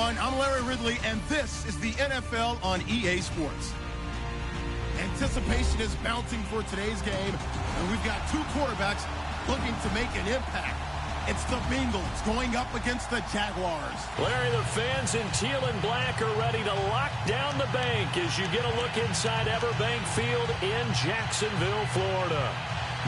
everyone. I'm Larry Ridley, and this is the NFL on EA Sports. Anticipation is mounting for today's game, and we've got two quarterbacks looking to make an impact. It's the Bengals going up against the Jaguars. Larry, the fans in teal and black are ready to lock down the bank as you get a look inside Everbank Field in Jacksonville, Florida.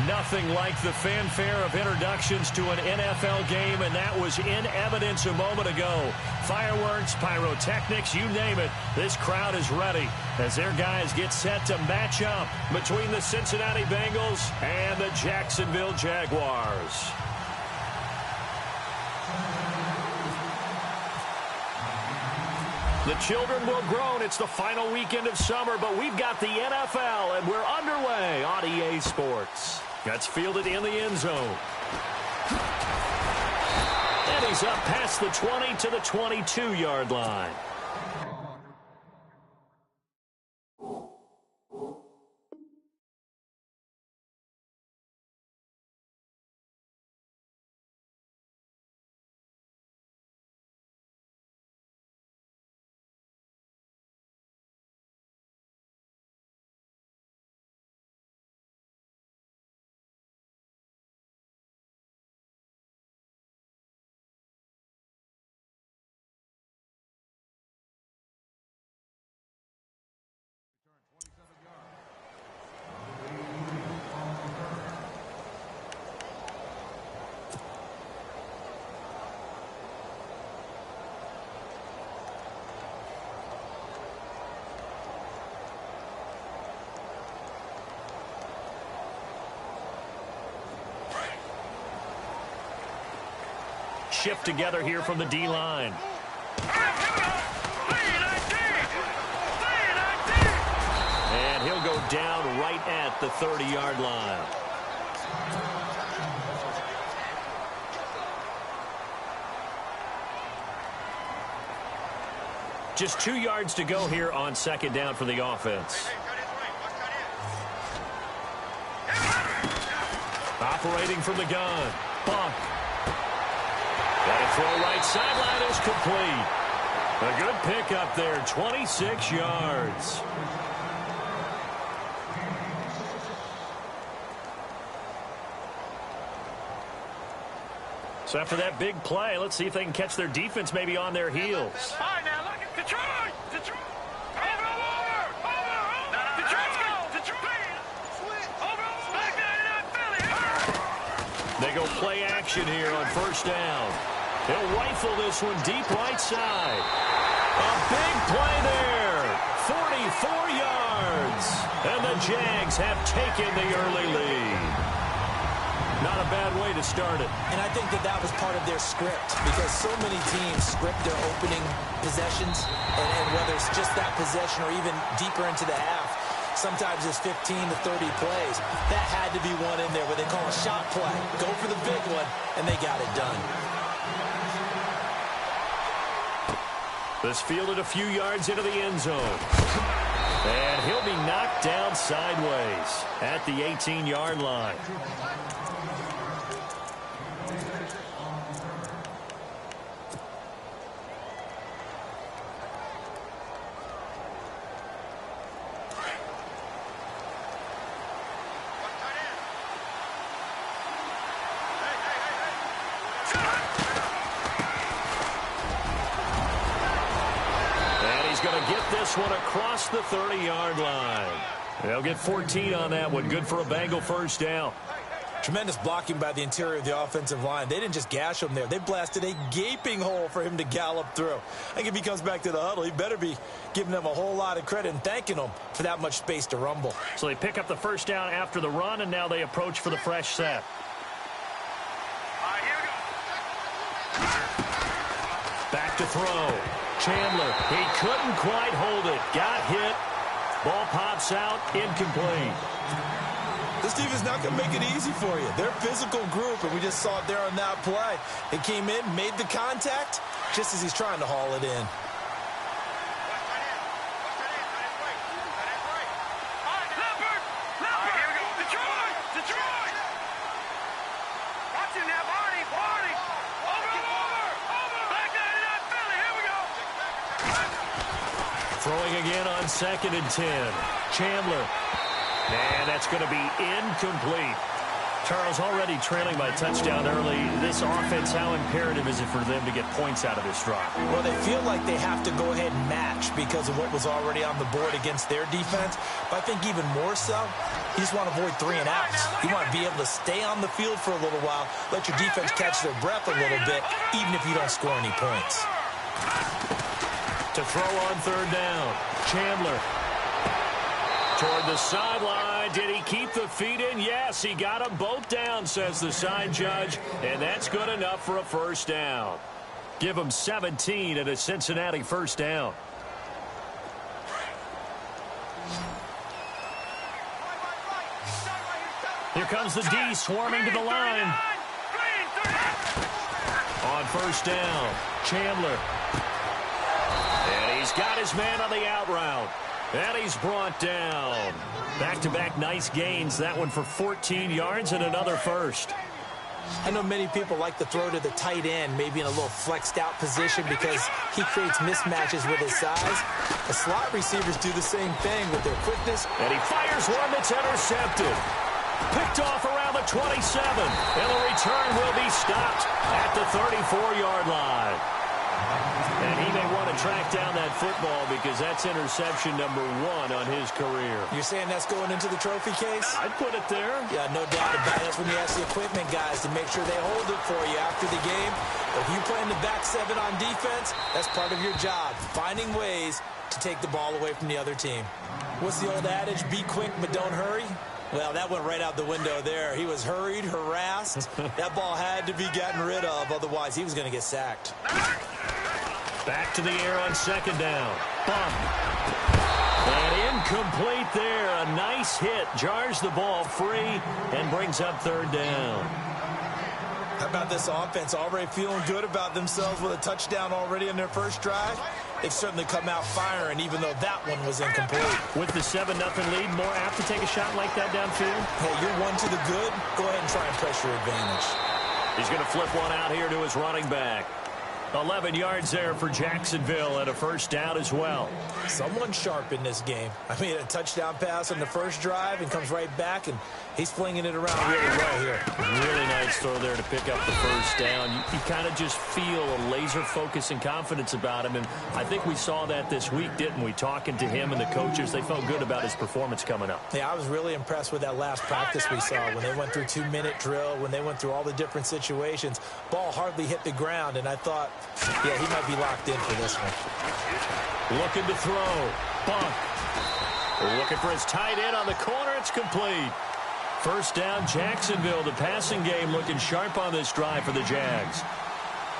Nothing like the fanfare of introductions to an NFL game, and that was in evidence a moment ago. Fireworks, pyrotechnics, you name it. This crowd is ready as their guys get set to match up between the Cincinnati Bengals and the Jacksonville Jaguars. The children will groan. It's the final weekend of summer, but we've got the NFL, and we're underway on EA Sports. That's fielded in the end zone. And he's up past the 20 to the 22-yard line. Shift together here from the D-line. And he'll go down right at the 30-yard line. Just 2 yards to go here on second down for the offense. Operating from the gun. Bump. Got it, throw right sideline is complete. A good pickup there, 26 yards. So after that big play, let's see if they can catch their defense maybe on their heels. All right, now look at Detroit. Detroit. Over. Detroit. Back Philly. They go play action here on first down. He'll rifle this one deep right side. A big play there. 44 yards. And the Jags have taken the early lead. Not a bad way to start it. And I think that was part of their script, because so many teams script their opening possessions, and whether it's just that possession or even deeper into the half, sometimes it's 15 to 30 plays. That had to be one in there where they call a shot play. Go for the big one, and they got it done. This fielded a few yards into the end zone. And he'll be knocked down sideways at the 18-yard line. This one across the 30-yard line. They'll get 14 on that one. Good for a Bengal first down. Tremendous blocking by the interior of the offensive line. They didn't just gash him there. They blasted a gaping hole for him to gallop through. I think if he comes back to the huddle, he better be giving them a whole lot of credit and thanking them for that much space to rumble. So they pick up the first down after the run, and now they approach for the fresh set. Back to throw. Chandler, he couldn't quite hold it. Got hit. Ball pops out, incomplete. This team is not going to make it easy for you. They're a physical group, and we just saw it there on that play. They came in, made the contact, just as he's trying to haul it in. again on 2nd and 10. Chandler. And that's going to be incomplete. Charles, already trailing by touchdown early. This offense, how imperative is it for them to get points out of this drive? Well, they feel like they have to go ahead and match because of what was already on the board against their defense. But I think even more so, you just want to avoid 3 and outs. You want to be able to stay on the field for a little while, let your defense catch their breath a little bit, even if you don't score any points. To throw on 3rd down, Chandler. Toward the sideline. Did he keep the feet in? Yes, he got them both down, says the side judge. And that's good enough for a 1st down. Give him 17 and a Cincinnati 1st down. Here comes the D swarming to the line. On 1st down, Chandler. And he's got his man on the out route. And he's brought down. Back-to-back nice gains. That one for 14 yards and another 1st. I know many people like to throw to the tight end, maybe in a little flexed out position because he creates mismatches with his size. The slot receivers do the same thing with their quickness. And he fires one that's intercepted. Picked off around the 27. And the return will be stopped at the 34-yard line. And he may want to track down that football because that's interception number 1 on his career. You're saying that's going into the trophy case? I'd put it there. Yeah, no doubt about it. That's when you ask the equipment guys to make sure they hold it for you after the game. If you play in the back 7 on defense, that's part of your job, finding ways to take the ball away from the other team. What's the old adage? Be quick, but don't hurry. Well, that went right out the window there. He was hurried, harassed. That ball had to be gotten rid of, otherwise he was going to get sacked. Back to the air on 2nd down. Bump. And incomplete there. A nice hit. Jars the ball free and brings up 3rd down. How about this offense? Already feeling good about themselves with a touchdown already in their 1st drive. They've certainly come out firing, even though that one was incomplete. With the 7-0 lead, more apt to take a shot like that downfield? Hey, you're 1 to the good. Go ahead and try and press your advantage. He's going to flip one out here to his running back. 11 yards there for Jacksonville and a 1st down as well. Someone sharp in this game. I mean, a touchdown pass on the 1st drive and comes right back, and he's flinging it around really well here. Really nice throw there to pick up the 1st down. You kind of just feel a laser focus and confidence about him, and I think we saw that this week, didn't we? Talking to him and the coaches, they felt good about his performance coming up. Yeah, I was really impressed with that last practice we saw when they went through 2-minute drill, when they went through all the different situations. Ball hardly hit the ground, and I thought, yeah, he might be locked in for this one. Looking to throw. Bunk. Looking for his tight end on the corner. It's complete. 1st down, Jacksonville. The passing game looking sharp on this drive for the Jags.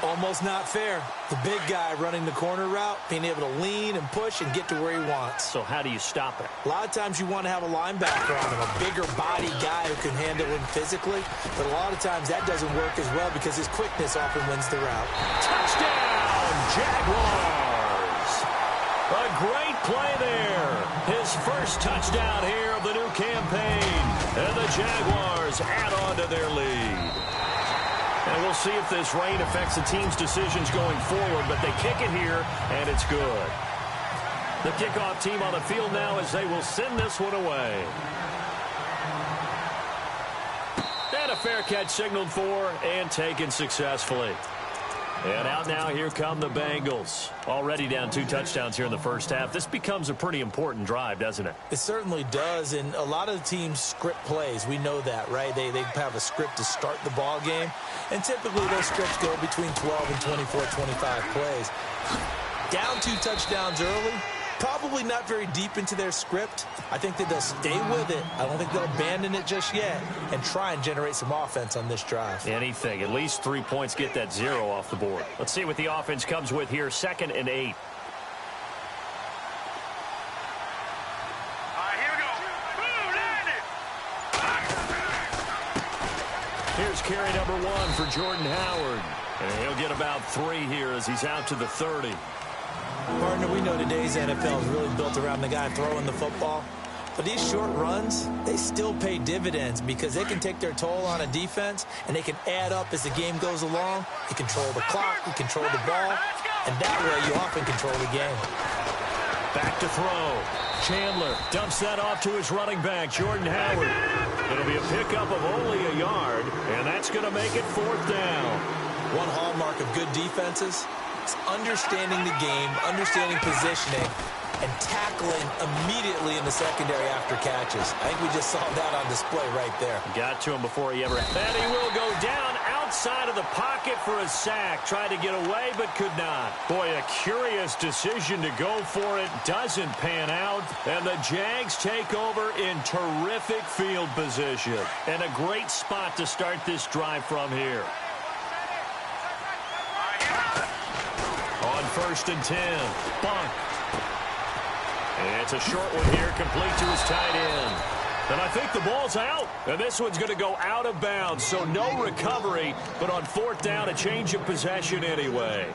Almost not fair. The big guy running the corner route, being able to lean and push and get to where he wants. So how do you stop it? A lot of times you want to have a linebacker on him, a bigger body guy who can handle him physically. But a lot of times that doesn't work as well because his quickness often wins the route. Touchdown, Jaguars! A great play there. His 1st touchdown here of the new campaign. And the Jaguars add on to their lead. And we'll see if this rain affects the team's decisions going forward, but they kick it here, and it's good. The kickoff team on the field now as they will send this one away. And a fair catch signaled for and taken successfully. And out now, here come the Bengals. Already down 2 touchdowns here in the 1st half. This becomes a pretty important drive, doesn't it? It certainly does, and a lot of the teams script plays. We know that, right? They have a script to start the ball game, and typically those scripts go between 12 and 24, 25 plays. Down 2 touchdowns early, probably not very deep into their script. I think that they'll stay with it. I don't think they'll abandon it just yet and try and generate some offense on this drive. Anything. At least 3 points, get that 0 off the board. Let's see what the offense comes with here. 2nd and 8. Here we go. Boom, landed. Here's carry number 1 for Jordan Howard. And he'll get about 3 here as he's out to the 30. Partner, we know today's NFL is really built around the guy throwing the football. But these short runs, they still pay dividends because they can take their toll on a defense and they can add up as the game goes along. You control the clock, you control the ball, and that way you often control the game. Back to throw. Chandler dumps that off to his running back, Jordan Howard. It'll be a pickup of only a yard, and that's going to make it 4th down. One hallmark of good defenses is understanding the game, understanding positioning, and tackling immediately in the secondary after catches. I think we just saw that on display right there. Got to him before he ever... And he will go down outside of the pocket for a sack. Tried to get away, but could not. Boy, a curious decision to go for it. Doesn't pan out. And the Jags take over in terrific field position. And a great spot to start this drive from here. On 1st and 10. Bunk. And it's a short one here, complete to his tight end. And I think the ball's out. And this one's going to go out of bounds, so no recovery. But on 4th down, a change of possession anyway.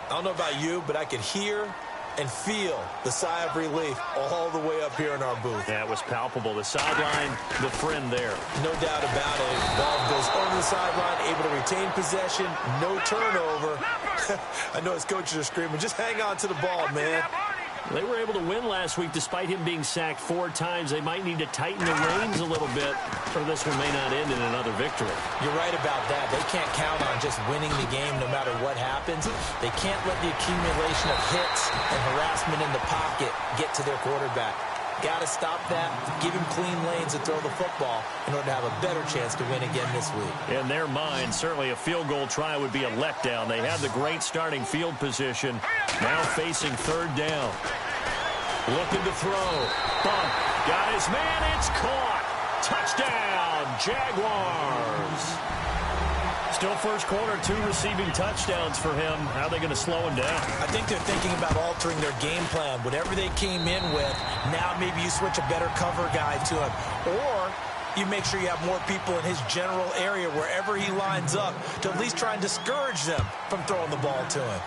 I don't know about you, but I could hear and feel the sigh of relief all the way up here in our booth. Yeah, it was palpable. The sideline, the friend there. No doubt about it. Ball goes over the sideline, able to retain possession, no turnover. I know his coaches are screaming, just hang on to the ball, man. They were able to win last week despite him being sacked 4 times. They might need to tighten the reins a little bit, or this one may not end in another victory. You're right about that. They can't count on just winning the game no matter what happens. They can't let the accumulation of hits and harassment in the pocket get to their quarterback. Got to stop that, give him clean lanes to throw the football in order to have a better chance to win again this week. In their mind, certainly a field goal try would be a letdown. They had the great starting field position, now facing 3rd down. Looking to throw. Bump. Got his man. It's caught. Touchdown, Jaguars. Still first quarter, 2 receiving touchdowns for him. How are they going to slow him down? I think they're thinking about altering their game plan. Whatever they came in with, now maybe you switch a better cover guy to him. Or you make sure you have more people in his general area wherever he lines up to at least try and discourage them from throwing the ball to him.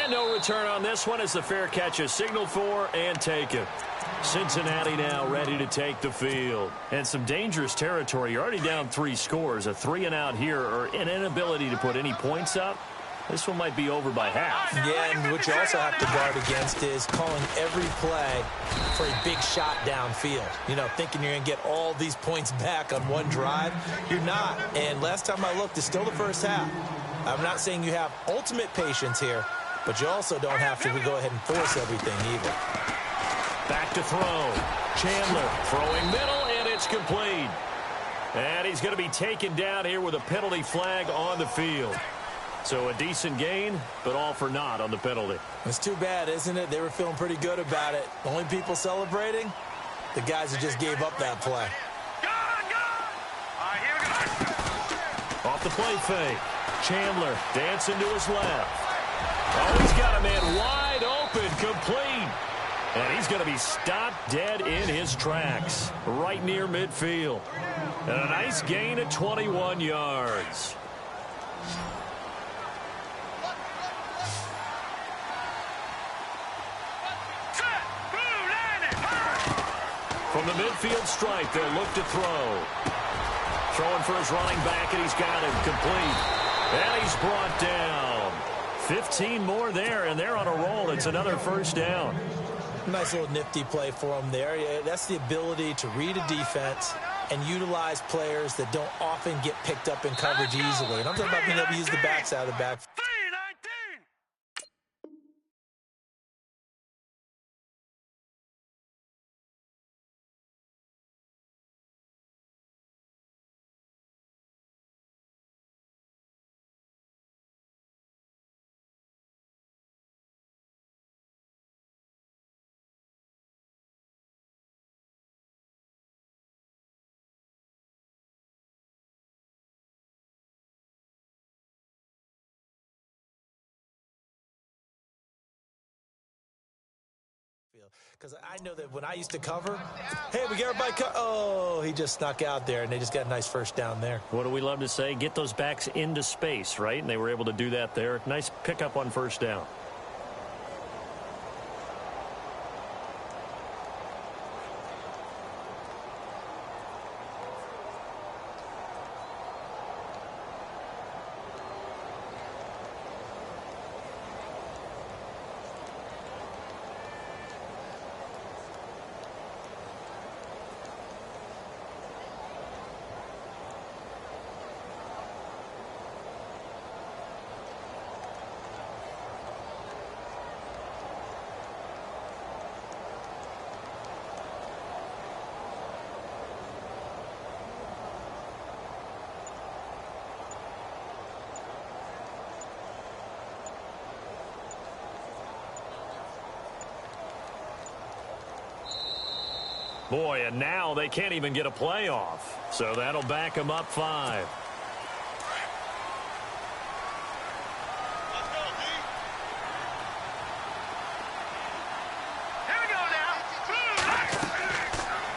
And no return on this one as the fair catch is signaled for and taken. Cincinnati now ready to take the field. And some dangerous territory. You're already down 3 scores. A 3-and-out here or an inability to put any points up. This one might be over by half. Yeah, and what you also have to guard against is calling every play for a big shot downfield. You know, thinking you're going to get all these points back on one drive. You're not. And last time I looked, it's still the first half. I'm not saying you have ultimate patience here, but you also don't have to go ahead and force everything either. Back to throw. Chandler throwing middle, and it's complete. And he's going to be taken down here with a penalty flag on the field. So a decent gain, but all for naught on the penalty. It's too bad, isn't it? They were feeling pretty good about it. The only people celebrating, the guys who just gave up that play. Off the play fake. Chandler dancing to his left. Oh, he's got a man wide open, complete. And he's going to be stopped dead in his tracks, right near midfield. And a nice gain of 21 yards. From the midfield stripe, they'll look to throw. Throwing for his running back, and he's got him complete. And he's brought down. 15 more there, and they're on a roll. It's another first down. Nice little nifty play for him there. Yeah, that's the ability to read a defense and utilize players that don't often get picked up in coverage easily. And I'm talking about being able to use the backside of the back. Because I know that when I used to cover, hey, we get everybody oh, he just snuck out there, and they just got a nice first down there. What do we love to say? Get those backs into space, right? And they were able to do that there. Nice pickup on first down. Boy, and now they can't even get a playoff. So that'll back them up 5.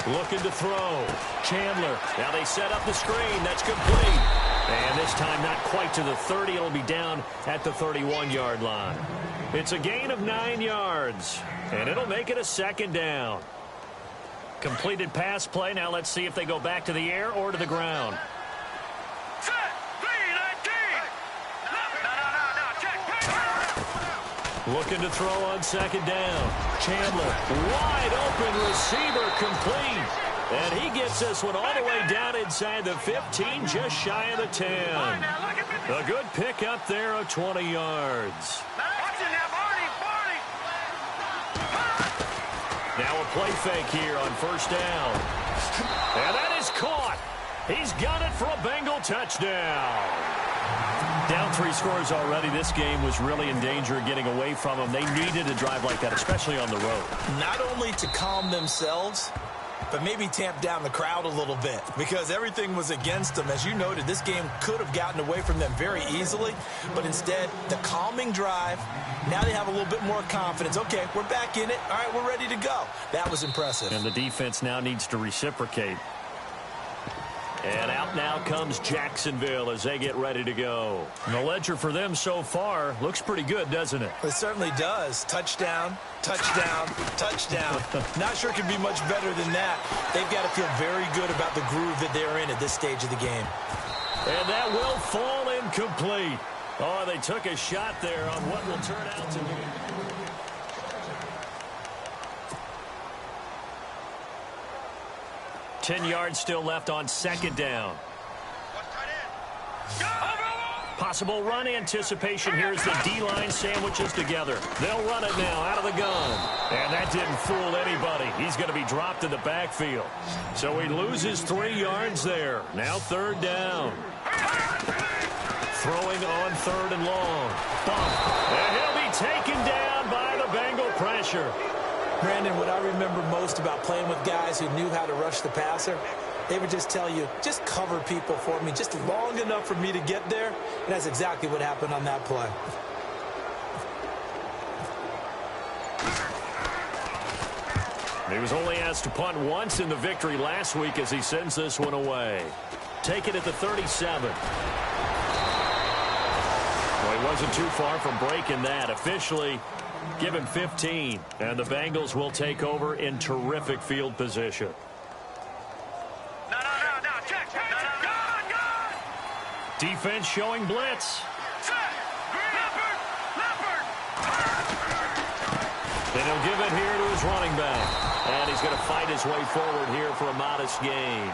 Looking to throw. Chandler. Now they set up the screen. That's complete. And this time not quite to the 30. It'll be down at the 31-yard line. It's a gain of 9 yards. And it'll make it a 2nd down. Completed pass play. Now let's see if they go back to the air or to the ground. Looking to throw on 2nd down. Chandler, wide open receiver, complete. And he gets this one all the way down inside the 15, just shy of the 10. A good pickup there of 20 yards. Now a play fake here on 1st down. And that is caught. He's got it for a Bengal touchdown. Down 3 scores already. This game was really in danger of getting away from them. They needed a drive like that, especially on the road. Not only to calm themselves, but maybe tamp down the crowd a little bit because everything was against them. As you noted, this game could have gotten away from them very easily, but instead, the calming drive, now they have a little bit more confidence. Okay, we're back in it. All right, we're ready to go. That was impressive. And the defense now needs to reciprocate. And out now comes Jacksonville as they get ready to go. And the ledger for them so far looks pretty good, doesn't it? It certainly does. Touchdown, touchdown, touchdown. Not sure it can be much better than that. They've got to feel very good about the groove that they're in at this stage of the game. And that will fall incomplete. Oh, they took a shot there on what will turn out to be. Ten yards still left on 2nd down. Possible run anticipation here as the D-line sandwiches together. They'll run it now out of the gun. And that didn't fool anybody. He's going to be dropped in the backfield. So he loses 3 yards there. Now 3rd down. Throwing on 3rd and long. Bump. And he'll be taken down by the Bengal pressure. Brandon, what I remember most about playing with guys who knew how to rush the passer, they would just tell you, just cover people for me, just long enough for me to get there. And that's exactly what happened on that play. He was only asked to punt once in the victory last week as he sends this one away. Take it at the 37. Well, he wasn't too far from breaking that. Officially, give him 15, and the Bengals will take over in terrific field position. Defense showing blitz. Then he'll give it here to his running back. And he's going to fight his way forward here for a modest gain.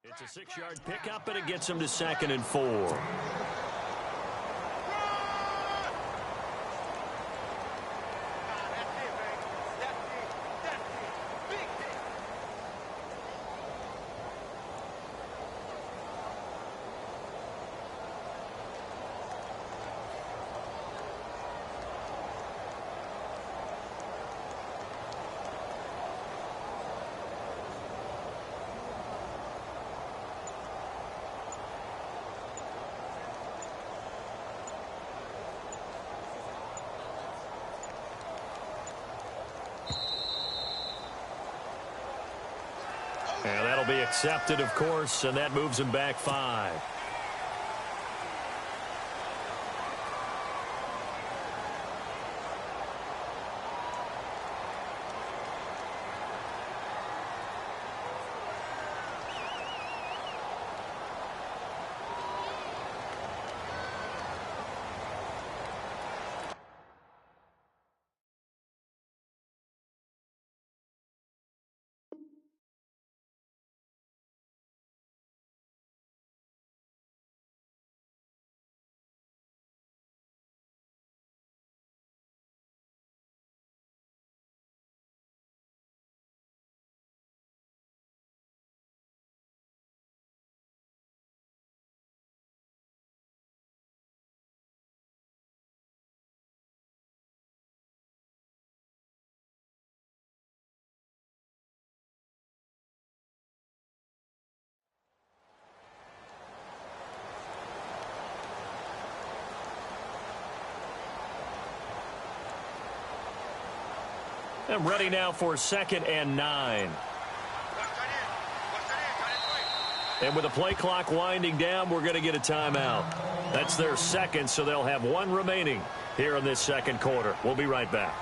It's a 6-yard pickup, and it gets him to 2nd and 4. And that'll be accepted, of course, and that moves him back 5. And ready now for 2nd and 9. And with the play clock winding down, we're going to get a timeout. That's their second, so they'll have one remaining here in this second quarter. We'll be right back.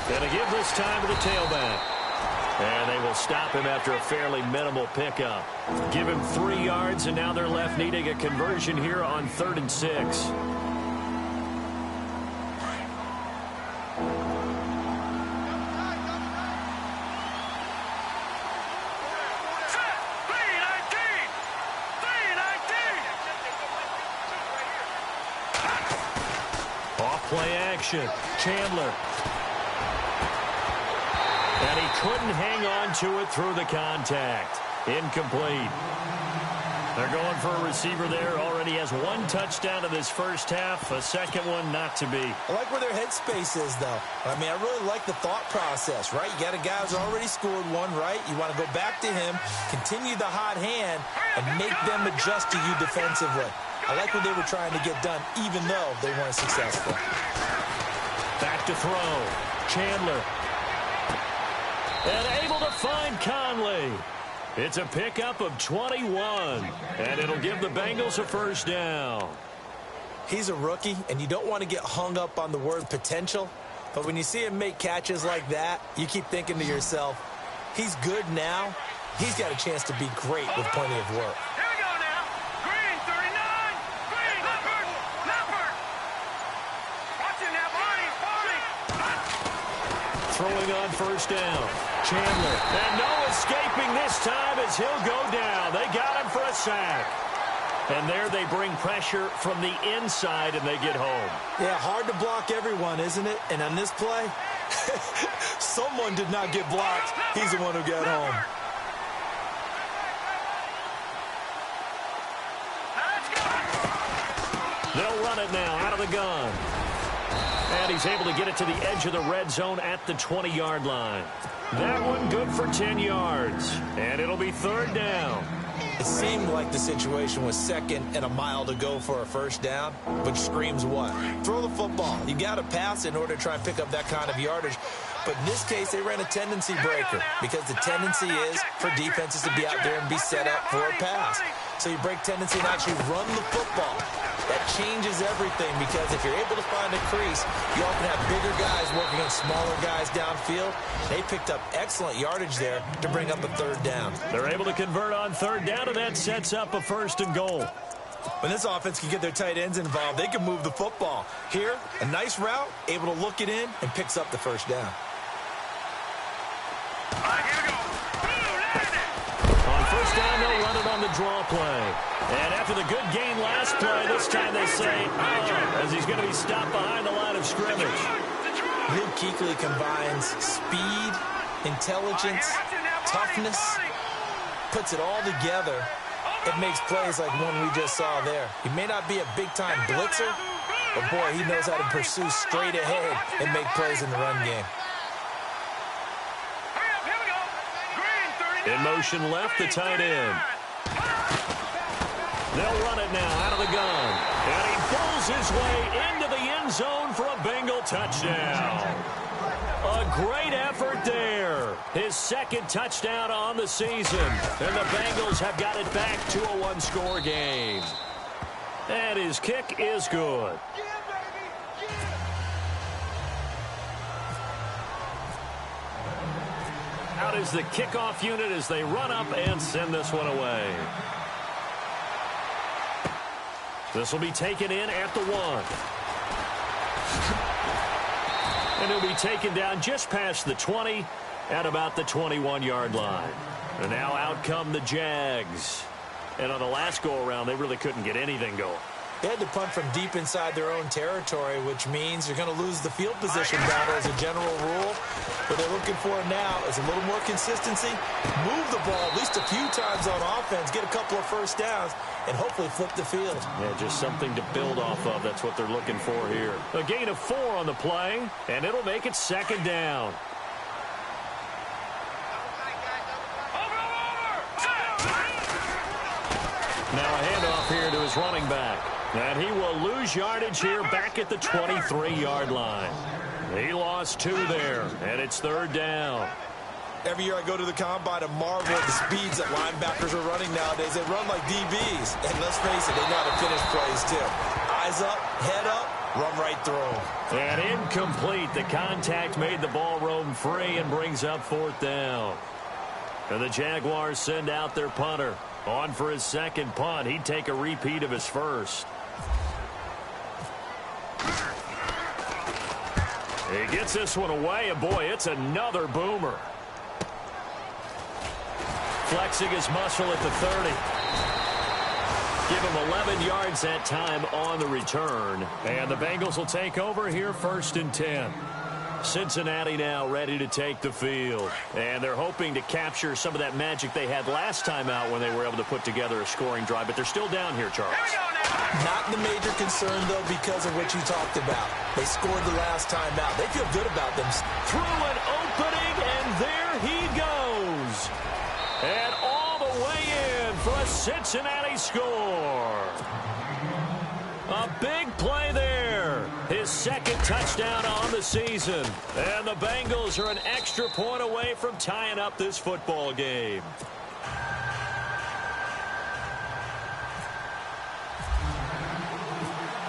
Going to give this time to the tailback. And they will stop him after a fairly minimal pickup. Give him 3 yards, and now they're left needing a conversion here on 3rd and 6. Off-play action. Chandler. And he couldn't hang on to it through the contact. Incomplete. They're going for a receiver there. Already has 1 touchdown in this first half. A second one not to be. I like where their headspace is, though. I mean, I really like the thought process, right? You got a guy who's already scored 1, right? You want to go back to him, continue the hot hand, and make them adjust to you defensively. I like what they were trying to get done, even though they weren't successful. Back to throw. Chandler. And able to find Conley. It's a pickup of 21. And it'll give the Bengals a first down. He's a rookie, and you don't want to get hung up on the word potential. But when you see him make catches like that, you keep thinking to yourself, he's good now. He's got a chance to be great with plenty of work. Here we go now. Green, 39. Green, Leopard. Watch him now, Barney. Throwing on first down. Chandler. And no escaping this time as he'll go down. They got him for a sack. And there they bring pressure from the inside and they get home. Yeah, hard to block everyone, isn't it? And on this play, someone did not get blocked. He's the one who got home. They'll run it now out of the gun. And he's able to get it to the edge of the red zone at the 20-yard line. That one good for 10 yards. And it'll be 3rd down. It seemed like the situation was 2nd and a mile to go for a first down, which screams what? Throw the football. You got to pass in order to try and pick up that kind of yardage. But in this case, they ran a tendency breaker because the tendency is for defenses to be out there and be set up for a pass. So you break tendency and actually run the football. That changes everything because if you're able to find a crease, you often have bigger guys working on smaller guys downfield. They picked up excellent yardage there to bring up a 3rd down. They're able to convert on 3rd down, and that sets up a 1st and goal. When this offense can get their tight ends involved, they can move the football. Here, a nice route, able to look it in, and picks up the 1st down. On 1st down, they'll run it on the draw play. And after the good gain last play, this time they say, as he's going to be stopped behind the line of scrimmage. Luke Kuechly combines speed, intelligence, toughness, puts it all together. It makes plays like one we just saw there. He may not be a big-time blitzer, but, boy, he knows how to pursue straight ahead and make plays in the run game. In motion left, the tight end. They'll run it now out of the gun. And he pulls his way into the end zone for a Bengal touchdown. A great effort there. His 2nd touchdown on the season. And the Bengals have got it back to a 1-score game. And his kick is good. Out is the kickoff unit as they run up and send this one away. This will be taken in at the 1. And he'll be taken down just past the 20 at about the 21-yard line. And now out come the Jags. And on the last go-around, they really couldn't get anything going. They had to punt from deep inside their own territory, which means you're going to lose the field position battle as a general rule. What they're looking for now is a little more consistency, move the ball at least a few times on offense, get a couple of first downs, and hopefully flip the field. Yeah, just something to build off of. That's what they're looking for here. A gain of 4 on the play, and it'll make it 2nd down. Now a handoff here to his running back. And he will lose yardage here back at the 23-yard line. He lost 2 there, and it's 3rd down. Every year I go to the combine and marvel at the speeds that linebackers are running nowadays. They run like DBs. And let's face it, they know how to finish plays too. Eyes up, head up, run right through them. And incomplete. The contact made the ball roam free and brings up 4th down. And the Jaguars send out their punter. On for his 2nd punt. He'd take a repeat of his first. He gets this one away, and boy, it's another boomer. Flexing his muscle at the 30. Give him 11 yards that time on the return. And the Bengals will take over here 1st and 10. Cincinnati now ready to take the field. And they're hoping to capture some of that magic they had last time out when they were able to put together a scoring drive. But they're still down here, Charles. Not the major concern, though, because of what you talked about. They scored the last time out. They feel good about them. Through an opening, and there he goes. And all the way in for a Cincinnati score. A big play there. His 2nd touchdown on the season. And the Bengals are an extra point away from tying up this football game.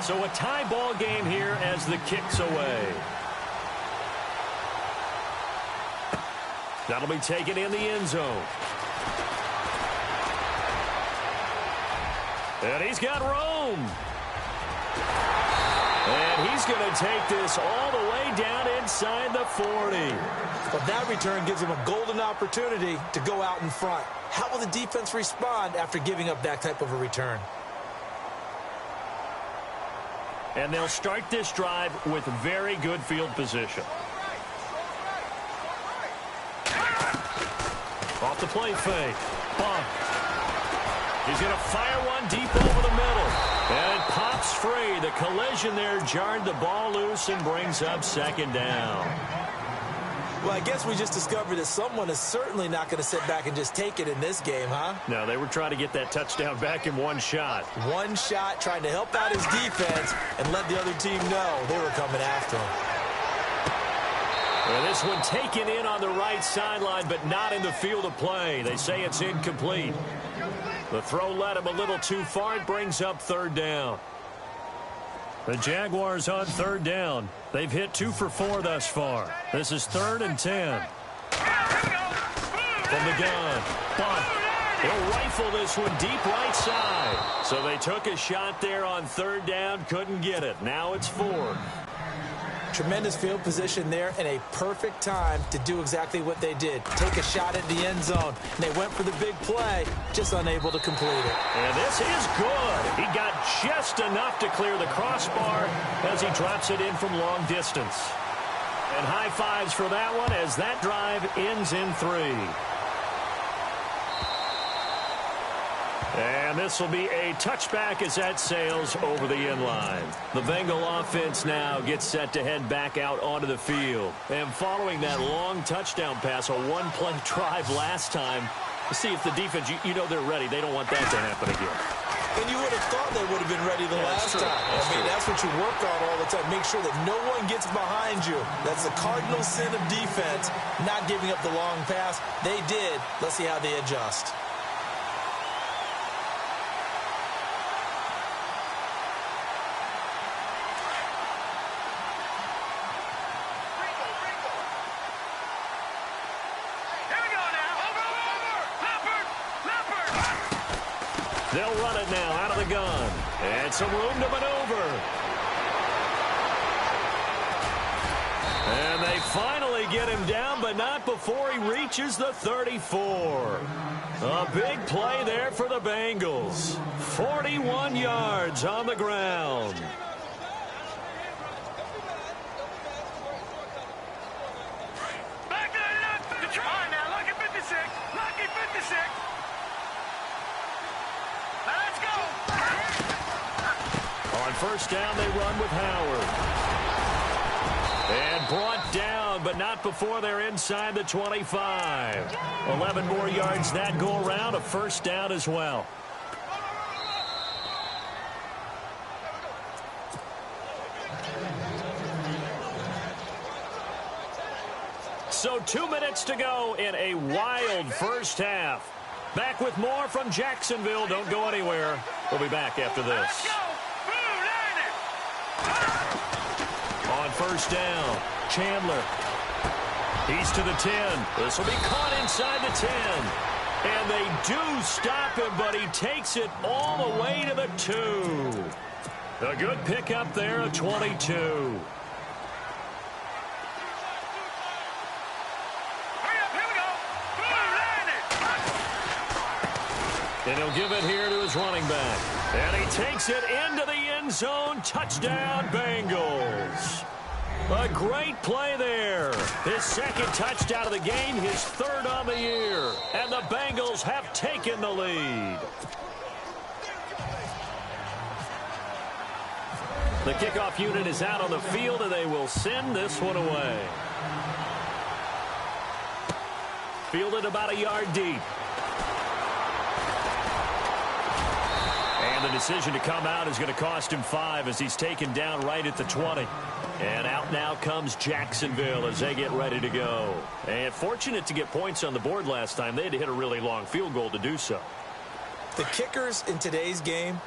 So a tie ball game here as the kick's away. That'll be taken in the end zone. And he's got room. And he's going to take this all the way down inside the 40. Well, that return gives him a golden opportunity to go out in front. How will the defense respond after giving up that type of a return? And they'll start this drive with very good field position. Off the play fake. Bump. He's going to fire one deep over the middle. And it pops free. The collision there jarred the ball loose and brings up 2nd down. Well, I guess we just discovered that someone is certainly not going to sit back and just take it in this game, huh? No, they were trying to get that touchdown back in one shot. One shot, trying to help out his defense and let the other team know they were coming after him. Well, this one taken in on the right sideline, but not in the field of play. They say it's incomplete. The throw led him a little too far. It brings up 3rd down. The Jaguars on 3rd down. They've hit 2 for 4 thus far. This is 3rd and 10. From the gun. Bunt. He'll rifle this one deep right side. So they took a shot there on 3rd down. Couldn't get it. Now it's 4th. Tremendous field position there and a perfect time to do exactly what they did. Take a shot at the end zone. And they went for the big play, just unable to complete it. And this is good. He got just enough to clear the crossbar as he drops it in from long distance. And high fives for that one as that drive ends in 3. And this will be a touchback as that sails over the end line. The Bengal offense now gets set to head back out onto the field. And following that long touchdown pass, a one-play drive last time, to see if the defense, you know they're ready. They don't want that to happen again. And you would have thought they would have been ready the last time. That's what you work on all the time. Make sure that no one gets behind you. That's the cardinal sin of defense, not giving up the long pass. They did. Let's see how they adjust. They'll run it now out of the gun. And some room to maneuver. And they finally get him down, but not before he reaches the 34. A big play there for the Bengals. 41 yards on the ground. Back to the left. Detroit now. Lucky 56. Lucky 56. Now let's go. On first down, they run with Howard. And brought down, but not before they're inside the 25. 11 more yards that go around, a first down as well. So 2 minutes to go in a wild first half. Back with more from Jacksonville. Don't go anywhere. We'll be back after this. Let's go. On first down, Chandler. He's to the 10. This will be caught inside the 10. And they do stop him, but he takes it all the way to the 2. A good pickup there, a 22. And he'll give it here to his running back. And he takes it into the end zone. Touchdown, Bengals. A great play there. His second touchdown of the game, his third on the year. And the Bengals have taken the lead. The kickoff unit is out on the field, and they will send this one away. Fielded about a yard deep. And the decision to come out is going to cost him 5 as he's taken down right at the 20. And out now comes Jacksonville as they get ready to go. And fortunate to get points on the board last time. They had to hit a really long field goal to do so. The kickers in today's game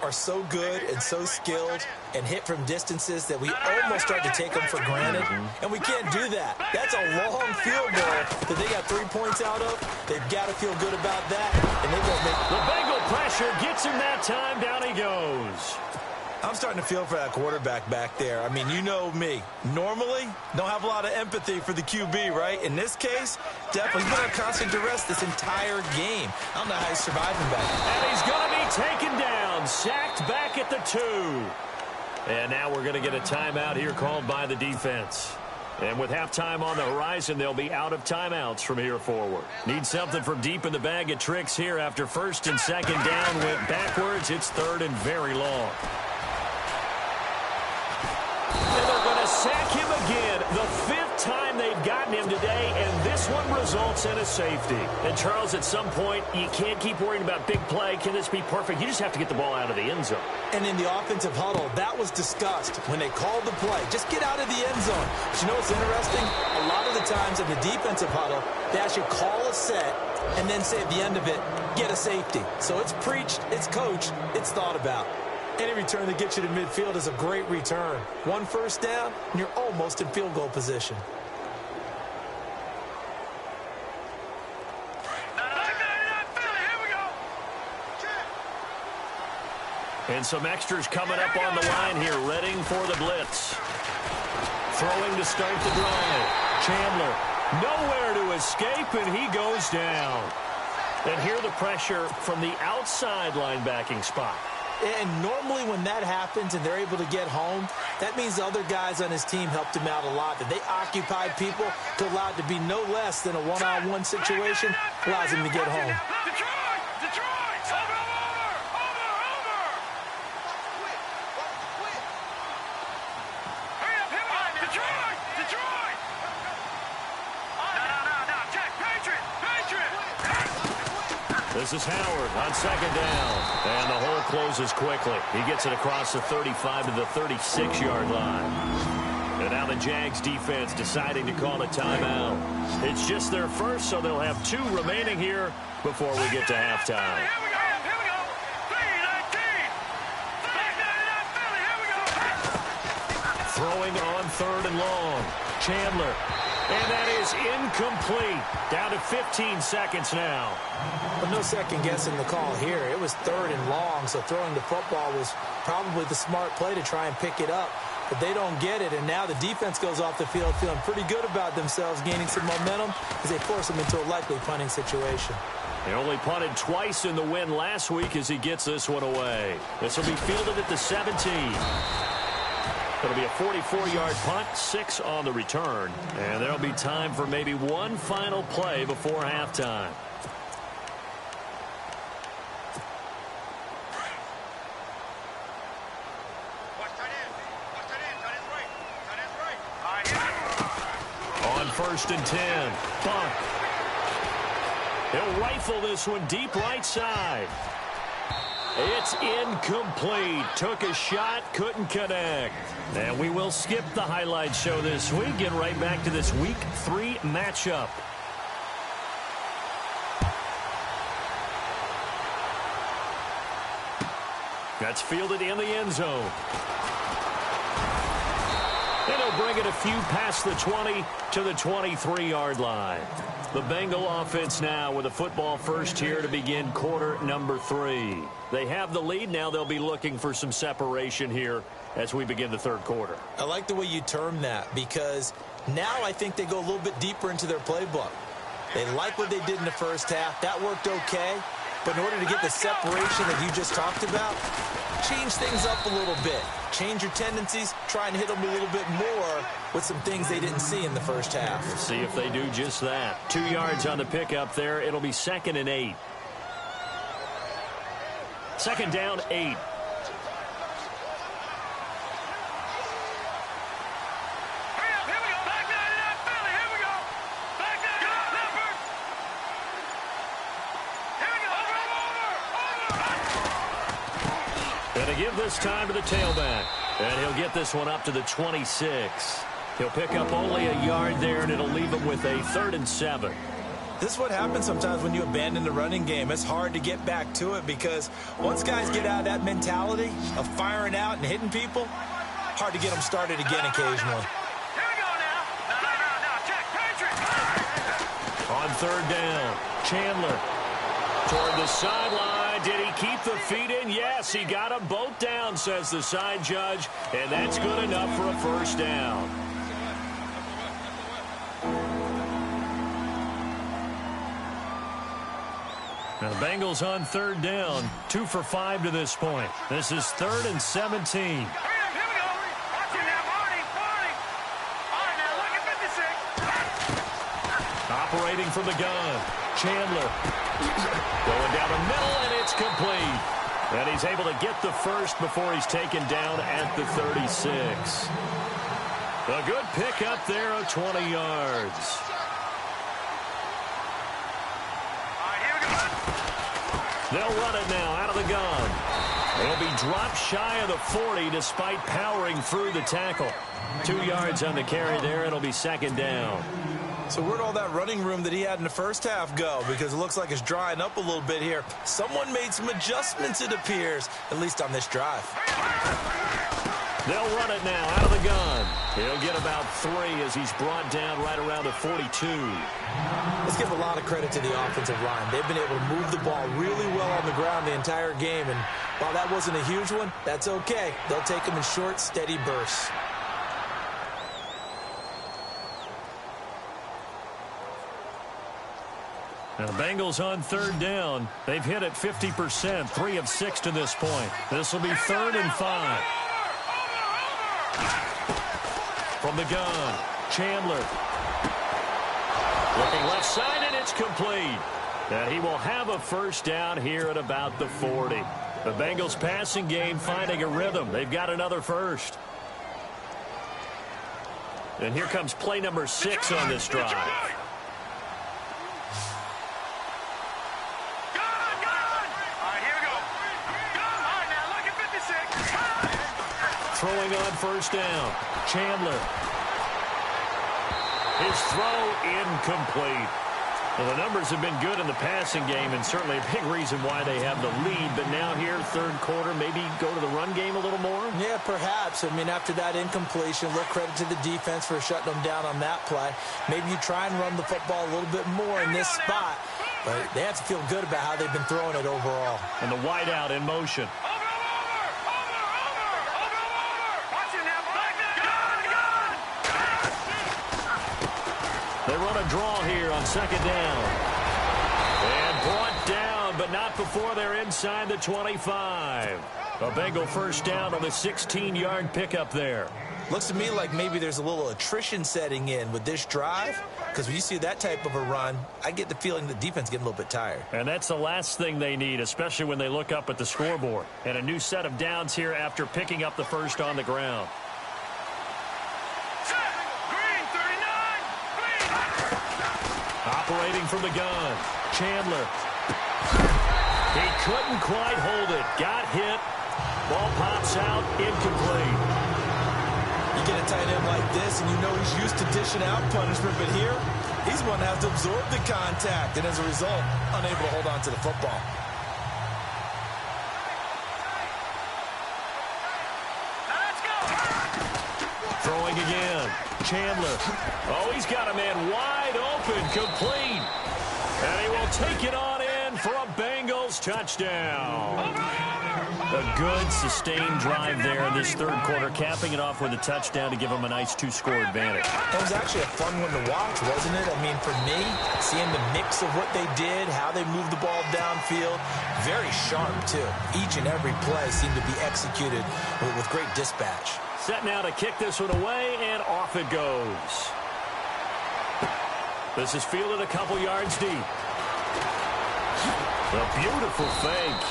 are so good and so skilled and hit from distances that we almost start to take them for granted. And we can't do that. That's a long field goal that they got 3 points out of. They've got to feel good about that. And they won't make the Bengal pressure gets him that time. Down he goes. I'm starting to feel for that quarterback back there. I mean, you know me. Normally, don't have a lot of empathy for the QB, right? In this case, definitely been under constant duress this entire game. I don't know how he's surviving back. And he's going to be taken down, sacked back at the 2. And now we're going to get a timeout here called by the defense. And with halftime on the horizon, they'll be out of timeouts from here forward. Need something from deep in the bag of tricks here after first and second down went backwards. It's third and very long. And they're going to sack him again. The 5th time they've gotten him today, and this one results in a safety. And, Charles, at some point, you can't keep worrying about big play. Can this be perfect? You just have to get the ball out of the end zone. And in the offensive huddle, that was discussed when they called the play. Just get out of the end zone. But you know what's interesting? A lot of the times in the defensive huddle, they actually call a set and then say at the end of it, get a safety. So it's preached, it's coached, it's thought about. Any return that gets you to midfield is a great return. 1 first down, and you're almost in field goal position. And some extras coming up on the line here, readying for the blitz. Throwing to start the drive. Chandler, nowhere to escape, and he goes down. And here the pressure from the outside linebacking spot. And normally when that happens and they're able to get home, that means the other guys on his team helped him out a lot. That they occupied people to allow it to be no less than a one-on-one situation, allows him to get home. Detroit! Over! Hurry up, Detroit! No, Jack, Patriot! This is Howard on second down. And the hole closes quickly. He gets it across the 35 to the 36-yard line. And now the Jags defense deciding to call a timeout. It's just their first, so they'll have 2 remaining here before we get to halftime. Here we go. 3-19. Throwing on third and long. Chandler. And that is incomplete. Down to 15 seconds now. But no second guessing the call here. It was third and long, so throwing the football was probably the smart play to try and pick it up. but they don't get it. And now the defense goes off the field feeling pretty good about themselves, gaining some momentum as they force them into a likely punting situation. He only punted twice in the win last week as he gets this one away. This will be fielded at the 17. It'll be a 44-yard punt, 6 on the return. And there'll be time for maybe one final play before halftime. On 1st and 10. Bunt. He'll rifle this one deep right side. It's incomplete. Took a shot, couldn't connect. And we will skip the highlight show this week. Get right back to this Week 3 matchup. That's fielded in the end zone. And he'll bring it a few past the 20 to the 23-yard line. The Bengal offense now with a football first here to begin quarter number 3. They have the lead. Now they'll be looking for some separation here as we begin the third quarter. I like the way you term that, because now I think they go a little bit deeper into their playbook. They like what they did in the first half. That worked okay. But in order to get the separation that you just talked about, change things up a little bit. Change your tendencies, try and hit them a little bit more with some things they didn't see in the first half. We'll see if they do just that. 2 yards on the pickup there. It'll be 2nd and 8. 2nd down, 8. Give this time to the tailback. And he'll get this one up to the 26. He'll pick up only a yard there, and it'll leave him with a 3rd and 7. This is what happens sometimes when you abandon the running game. It's hard to get back to it because once guys get out of that mentality of firing out and hitting people, hard to get them started again occasionally. Here we go now. Now, check. Patriot. On 3rd down, Chandler toward the sideline. Did he keep the feet in? Yes, he got them both down, says the side judge, and that's good enough for a first down. Now the Bengals on 3rd down, 2 for 5 to this point. This is 3rd and 17. Here we go. Watch him now, Barney. All right, now, look at 56. Operating from the gun, Chandler. Going down the middle, and it's complete. And he's able to get the first before he's taken down at the 36. A good pick up there of 20 yards. All right, here we go. They'll run it now out of the gun. They'll be dropped shy of the 40 despite powering through the tackle. 2 yards on the carry there. It'll be 2nd down. So where'd all that running room that he had in the first half go? Because it looks like it's drying up a little bit here. Someone made some adjustments, it appears, at least on this drive. They'll run it now out of the gun. He'll get about 3 as he's brought down right around the 42. Let's give a lot of credit to the offensive line. They've been able to move the ball really well on the ground the entire game. And while that wasn't a huge one, that's okay. They'll take them in short, steady bursts. And the Bengals on 3rd down. They've hit it 50%, 3 of 6 to this point. This will be 3rd and 5. From the gun, Chandler. Looking left side, and it's complete. And he will have a first down here at about the 40. The Bengals passing game finding a rhythm. They've got another first. And here comes play number 6 on this drive. Throwing on 1st down, Chandler. His throw incomplete. Well, the numbers have been good in the passing game, and certainly a big reason why they have the lead. But now here, 3rd quarter, maybe go to the run game a little more? Yeah, perhaps. I mean, after that incompletion, a little credit to the defense for shutting them down on that play. Maybe you try and run the football a little bit more in this spot. But they have to feel good about how they've been throwing it overall. And the wideout in motion. Over. Watch it now. Back They run a draw here on second down. And brought down, but not before they're inside the 25. A Bengal first down on the 16-yard pickup there. Looks to me like maybe there's a little attrition setting in with this drive, because when you see that type of a run, I get the feeling the defense getting a little bit tired. And that's the last thing they need, especially when they look up at the scoreboard. And a new set of downs here after picking up the first on the ground. Green, 39. Green. Operating from the gun, Chandler. He couldn't quite hold it. Got hit. Ball pops out, incomplete. You get a tight end like this, and you know he's used to dishing out punishment, but here, he's one that has to absorb the contact, and as a result, unable to hold on to the football. Let's go. Throwing again, Chandler. Oh, he's got a man wide open, complete. And he will take it on in for a Bengals touchdown. A good, sustained drive there in this third quarter, capping it off with a touchdown to give them a nice two-score advantage. It was actually a fun one to watch, wasn't it? I mean, for me, seeing the mix of what they did, how they moved the ball downfield, very sharp, too. Each and every play seemed to be executed with great dispatch. Set now to kick this one away, and off it goes. This is fielded a couple yards deep. A beautiful fake.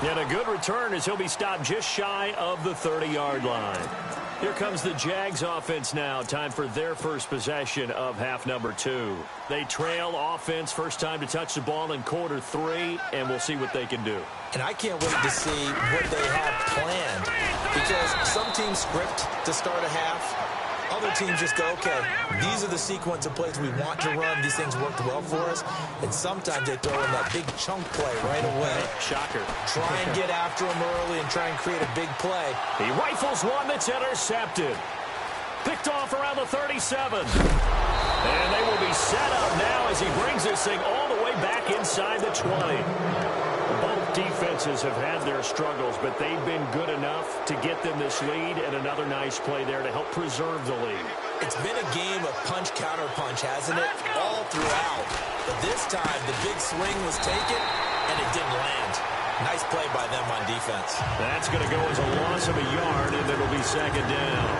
And a good return as he'll be stopped just shy of the 30-yard line. Here comes the Jags offense now. Time for their first possession of half number 2. They trail offense, first time to touch the ball in quarter 3, and we'll see what they can do. And I can't wait to see what they have planned, because some teams script to start a half. Other teams just go, okay, these are the sequence of plays we want to run. These things worked well for us. And sometimes they throw in that big chunk play right away. Shocker. Try and get after him early and try and create a big play. He rifles one that's intercepted. Picked off around the 37. And they will be set up now as he brings this thing all the way back inside the 20. Both defenses have had their struggles, but they've been good enough to get them this lead, and another nice play there to help preserve the lead. It's been a game of punch-counter-punch, hasn't it? All throughout. But this time, the big swing was taken, and it didn't land. Nice play by them on defense. That's going to go as a loss of a yard, and it'll be second down.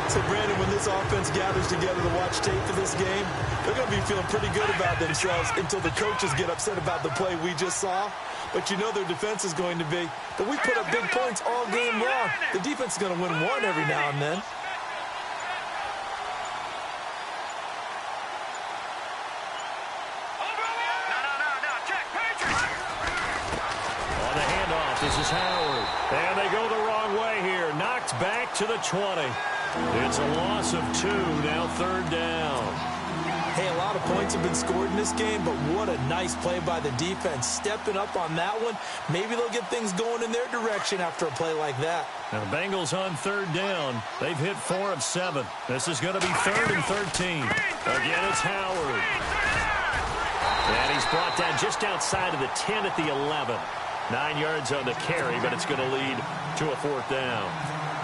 So, Brandon, when this offense gathers together to watch tape for this game, they're going to be feeling pretty good about themselves until the coaches get upset about the play we just saw. But you know their defense is going to be. But we put up big points all game long. The defense is going to win one every now and then. No, check, Patriot. On the handoff, this is Howard. And they go the wrong way here. Knocked back to the 20. It's a loss of 2, now third down. Hey, a lot of points have been scored in this game, but what a nice play by the defense. Stepping up on that one, maybe they'll get things going in their direction after a play like that. Now the Bengals on third down. They've hit 4 of 7. This is going to be 3rd and 13. Again, it's Howard. And he's brought down just outside of the 10 at the 11. 9 yards on the carry, but it's going to lead to a 4th down.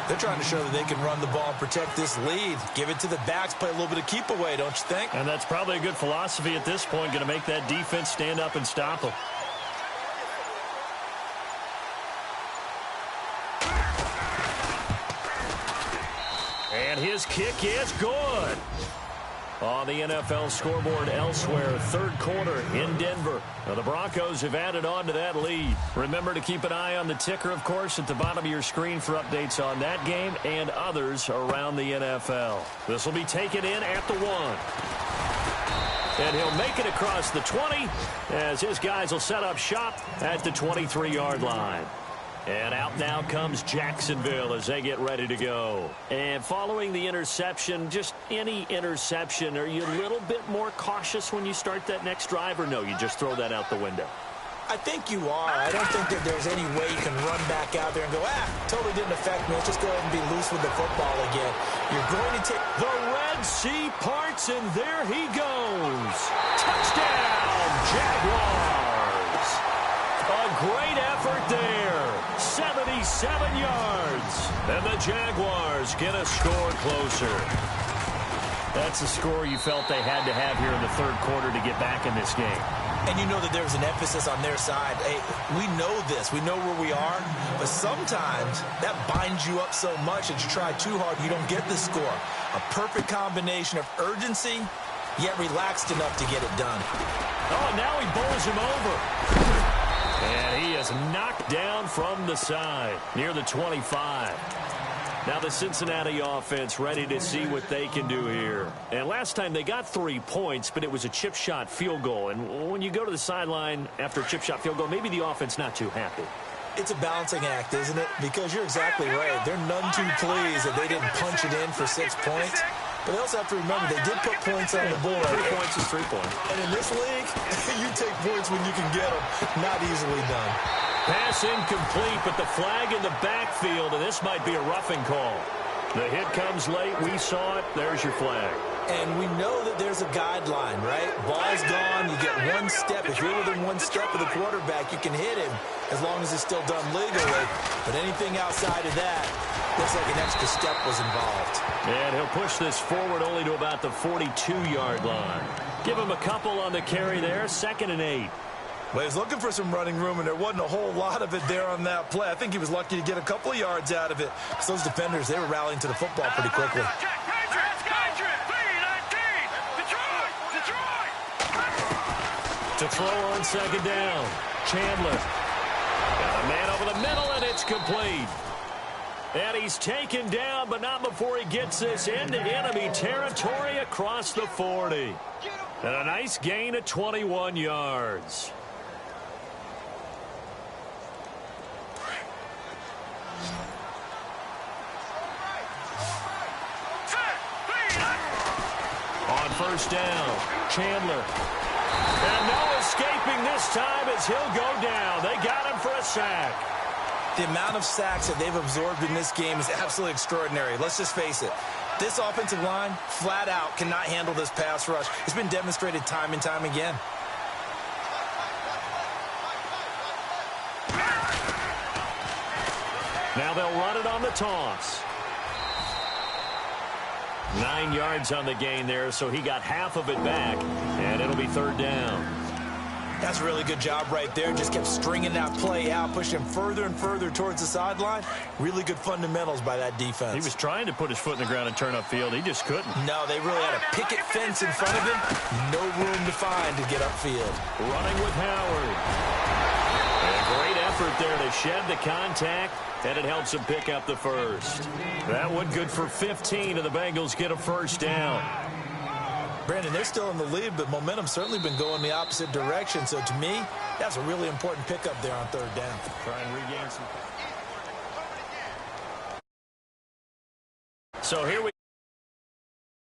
They're trying to show that they can run the ball and protect this lead. Give it to the backs, play a little bit of keep away, don't you think? And that's probably a good philosophy at this point, going to make that defense stand up and stop them. And his kick is good. On the NFL scoreboard elsewhere, third quarter in Denver. Now the Broncos have added on to that lead. Remember to keep an eye on the ticker, of course, at the bottom of your screen for updates on that game and others around the NFL. This will be taken in at the 1. And he'll make it across the 20 as his guys will set up shop at the 23-yard line. And out now comes Jacksonville as they get ready to go. And following the interception, just any interception, are you a little bit more cautious when you start that next drive, or no, you just throw that out the window? I think you are. I don't think that there's any way you can run back out there and go, totally didn't affect me. Let's just go ahead and be loose with the football again. You're going to take... The Red Sea parts, and there he goes. Touchdown, Jaguars. A great effort there. 77 yards. And the Jaguars get a score closer. That's the score you felt they had to have here in the third quarter to get back in this game. And you know that there's an emphasis on their side. Hey, we know this. We know where we are. But sometimes that binds you up so much that you try too hard, you don't get the score. A perfect combination of urgency, yet relaxed enough to get it done. Oh, and now he bowls him over. And he is knocked down from the side near the 25. Now the Cincinnati offense ready to see what they can do here. And last time they got 3 points, but it was a chip shot field goal. And when you go to the sideline after a chip shot field goal, maybe the offense not too happy. It's a balancing act, isn't it? Because you're exactly right. They're none too pleased that they didn't punch it in for 6 points. But they also have to remember they did put points on the board. 3 points is 3 points. And in this league, you take points when you can get them. Not easily done. Pass incomplete, but the flag in the backfield, and this might be a roughing call. The hit comes late. We saw it. There's your flag. And we know that there's a guideline, right? Ball's gone. You get 1 step. If you're within 1 step of the quarterback, you can hit him as long as it's still done legally. But anything outside of that, looks like an extra step was involved. And he'll push this forward only to about the 42-yard line. Give him a couple on the carry there. 2nd and 8. Well, he was looking for some running room, and there wasn't a whole lot of it there on that play. I think he was lucky to get a couple of yards out of it. Because those defenders, they were rallying to the football pretty quickly. To throw on 2nd down. Chandler. Got a man over the middle, and it's complete. And he's taken down, but not before he gets this into enemy territory across the 40. And a nice gain of 21 yards. On 1st down, Chandler. And no escaping this time as he'll go down. They got him for a sack. The amount of sacks that they've absorbed in this game is absolutely extraordinary. Let's just face it. This offensive line, flat out, cannot handle this pass rush. It's been demonstrated time and time again. Now they'll run it on the toss. 9 yards on the gain there, so he got half of it back, and it'll be 3rd down. That's a really good job right there. Just kept stringing that play out, pushing him further and further towards the sideline. Really good fundamentals by that defense. He was trying to put his foot in the ground and turn upfield. He just couldn't. No, they really had a picket fence in front of him. No room to find to get upfield. Running with Howard. And a great effort there to shed the contact, and it helps him pick up the first. That one good for 15, and the Bengals get a 1st down. Brandon, they're still in the lead, but momentum's certainly been going the opposite direction. So to me, that's a really important pickup there on 3rd down. Try and regain some. So here we